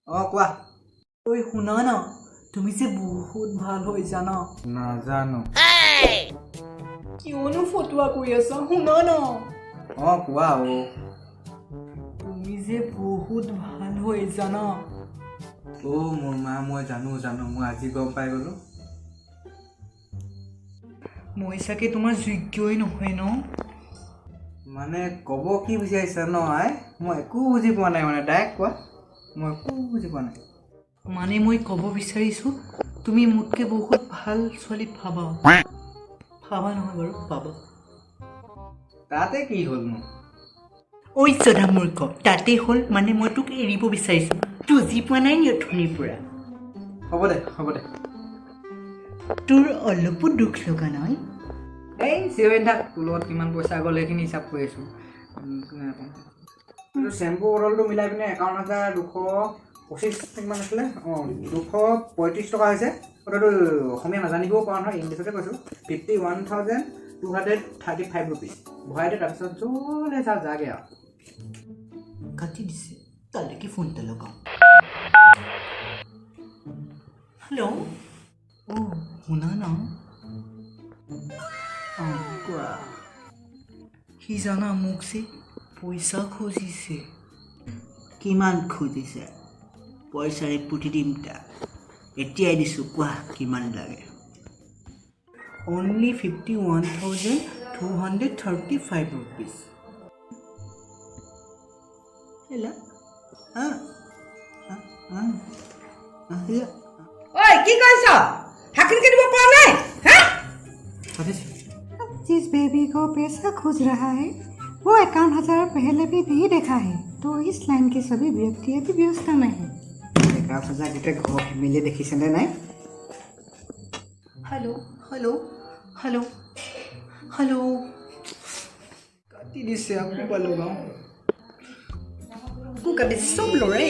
কোৱা ঐ শুনা না তুমি যে বহুত ভাল হৈ জানা নাজানো কিয়নো ফটোৱা কৰি আছা শুনা না কোৱা তুমি যে বহুত ভাল হৈ জানা মোৰ মা মই জানো মই আজি গম পাই গলো মই চাগে তোমাৰ যোগ্যই নহয় ন মানে ক'ব কি বিচাৰিছা ন মই একো বুজি পোৱা নাই মানে ডাইৰেক্ট কোৱা মই একো বুজি পোৱা নাই মানে মই ক'ব বিচাৰিছোঁ তুমি মোতকৈ বহুত ভাল ছোৱালী ভাবা নহয় বাৰু পাবা তাতে কি হ'লনো ঐ জধা মূৰ্খ তাতে হ'ল মানে মই তোক এৰিব বিচাৰিছোঁ বুজি পোৱা নাই নি অথনিৰ পৰা হ'ব দে তোৰ অলপো দুখ লগা নাই এই চিঞৰি থাক তোৰ লগত কিমান পইচা গ'ল সেইখিনি হিচাপ কৰি আছোঁ চেম্পু বটলটো মিলাই পিনে 51,225 কিমান আছিলে 235 টকা হৈছে কথাটো অসমীয়া নাজানিবও পৰা নহয় ইংলিছতে কৈছোঁ 51,235 ৰুপিজ ভৰাই দে তাৰপিছত জলে যাগে আৰু কাটি দিছে তালৈকে ফোন এটা লগাওঁ হেল্ল' শুনা না কোৱা সি জানা মোক যে পইচা খুজিছে কিমান খুজিছে পইচাৰে পুতি দিম তাক এতিয়াই দিছোঁ কোৱা কিমান লাগে অনলি 51,235 ৰুপিজ ঐ কি কৈছ হাকিনকে দিব পৰা নাই जिस बेबी को पैसा खोज रहा है वो 51,000 पहले भी नहीं देखा है तो इस लाइन के सभी व्यक्ति अभी व्यवस्था में है 51,000 গোটেই ঘৰ ফেমিলিয়ে দেখিছেনে নাই হেল্ল' কাটি দিছে আকৌ লগাওঁ কাটিছে চব ল'ৰাই